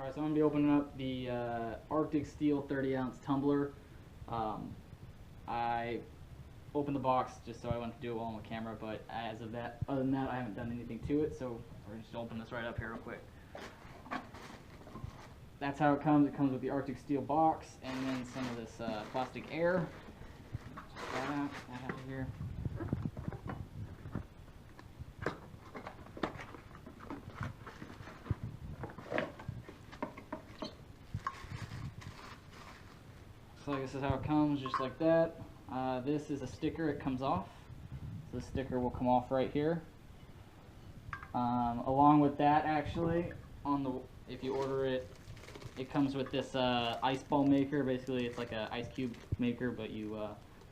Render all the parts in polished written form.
Alright, so I'm going to be opening up the Arctic Steel 30-ounce tumbler. I opened the box just so I wanted to do it while on the camera, but other than that, I haven't done anything to it, so we're just going to open this right up here real quick. That's how it comes. It comes with the Arctic Steel box and then some of this plastic air. Just that out of here. So this is how it comes, just like that. This is a sticker, it comes off. So the sticker will come off right here. Along with that, actually, if you order it, it comes with this ice ball maker. Basically, it's like an ice cube maker, but you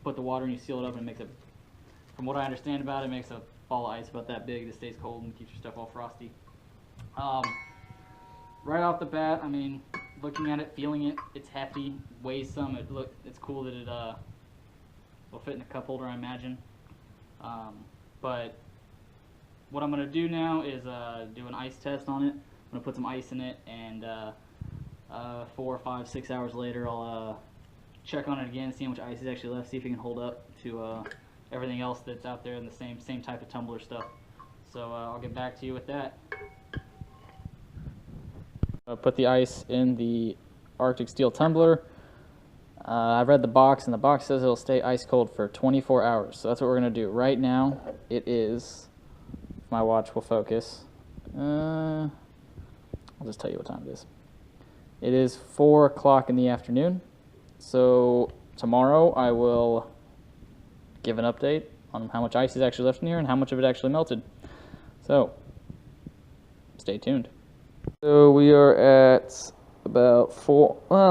put the water and you seal it up and it makes from what I understand about it, makes a ball of ice about that big that stays cold and keeps your stuff all frosty. Right off the bat, I mean, looking at it, feeling it, it's hefty, weighs some. It's cool that it will fit in a cup holder, I imagine. But what I'm gonna do now is do an ice test on it. I'm gonna put some ice in it, and 4, 5, 6 hours later, I'll check on it again, see how much ice is actually left, see if it can hold up to everything else that's out there in the same type of tumbler stuff. So I'll get back to you with that. I'll put the ice in the Arctic Steel tumbler. I've read the box, and the box says it'll stay ice cold for 24 hours. So that's what we're going to do. Right now, it is, if my watch will focus, I'll just tell you what time it is. It is 4 o'clock in the afternoon. So tomorrow I will give an update on how much ice is actually left in here and how much of it actually melted. So stay tuned. So we are at about a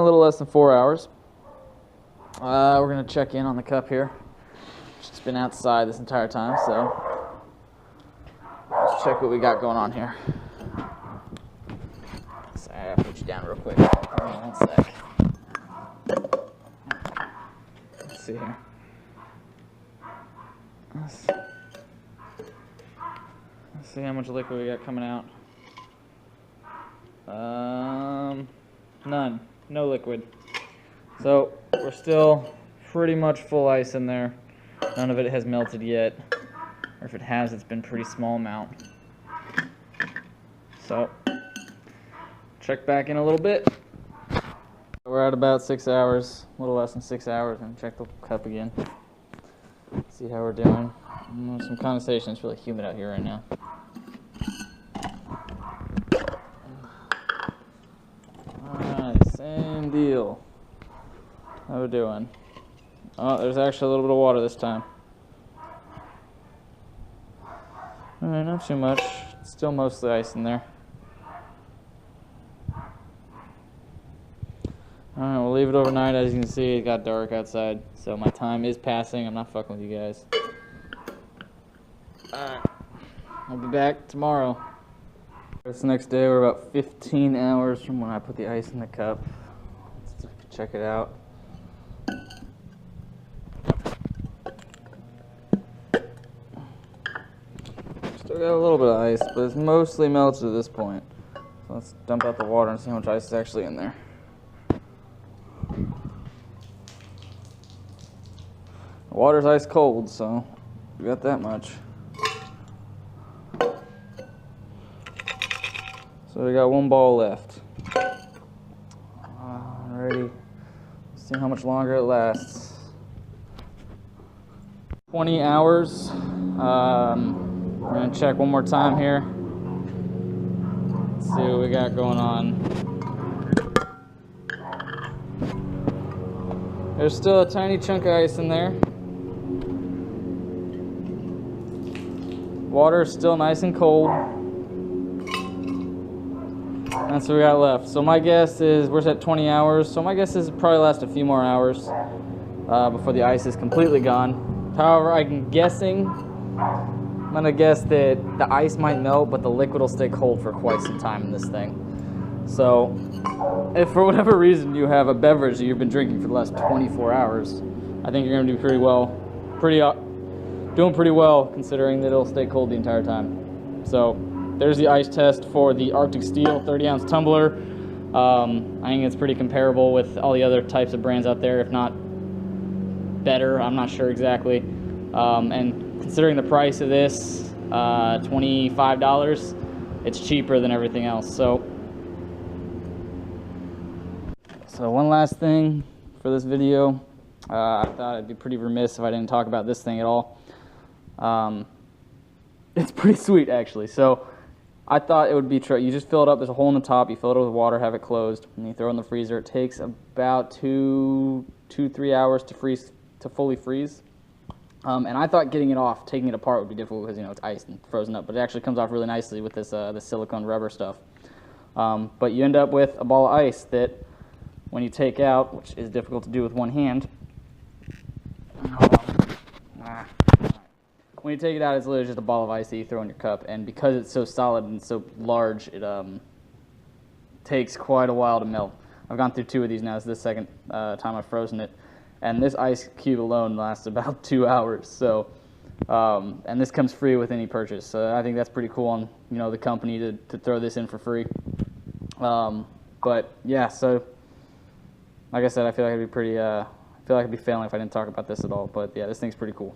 little less than 4 hours. We're going to check in on the cup here. It's been outside this entire time, so let's check what we got going on here. Sorry, I have to put you down real quick. Hold on 1 sec. Let's see here. Let's see how much liquid we got coming out. None. No liquid. So we're still pretty much full ice in there. None of it has melted yet. Or if it has, it's been a pretty small amount. So check back in a little bit. We're at about 6 hours, a little less than 6 hours, and check the cup again. See how we're doing. Some condensation. It's really humid out here right now. Same deal. How we doing? Oh, there's actually a little bit of water this time. Alright, not too much. Still mostly ice in there. Alright, we'll leave it overnight. As you can see, it got dark outside, so my time is passing. I'm not fucking with you guys. Alright, I'll be back tomorrow. This next day, we're about 15 hours from when I put the ice in the cup. Let's check it out. Still got a little bit of ice, but it's mostly melted at this point. So let's dump out the water and see how much ice is actually in there. The water's ice cold, so we got that much. So we got 1 ball left. Alrighty, let's see how much longer it lasts. 20 hours. We're gonna check one more time here. Let's see what we got going on. There's still a tiny chunk of ice in there. Water is still nice and cold. That's what we got left. So my guess is we're at 20 hours. So my guess is it probably last a few more hours before the ice is completely gone. However, I'm gonna guess that the ice might melt, but the liquid will stay cold for quite some time in this thing. So if for whatever reason you have a beverage that you've been drinking for the last 24 hours, I think you're gonna do pretty well. Doing pretty well considering that it'll stay cold the entire time. So there's the ice test for the Arctic Steel 30-ounce tumbler. I think it's pretty comparable with all the other types of brands out there, if not better. I'm not sure exactly. And considering the price of this, $25, it's cheaper than everything else. So one last thing for this video. I thought it'd be pretty remiss if I didn't talk about this thing at all. It's pretty sweet, actually. So I thought it would be you just fill it up. There's a hole in the top. You fill it up with water, have it closed, and you throw it in the freezer. It takes about 2-3 hours to fully freeze. And I thought getting it off, taking it apart would be difficult because, you know, it's iced and frozen up. But it actually comes off really nicely with this silicone rubber stuff. But you end up with a ball of ice that, when you take out, which is difficult to do with one hand, when you take it out, it's literally just a ball of ice that you throw in your cup. And because it's so solid and so large, it takes quite a while to melt. I've gone through 2 of these now. This is the second time I've frozen it. And this ice cube alone lasts about 2 hours. So, and this comes free with any purchase. So I think that's pretty cool on, you know, the company to throw this in for free. But yeah, so like I said, I feel like I'd be failing if I didn't talk about this at all. But yeah, this thing's pretty cool.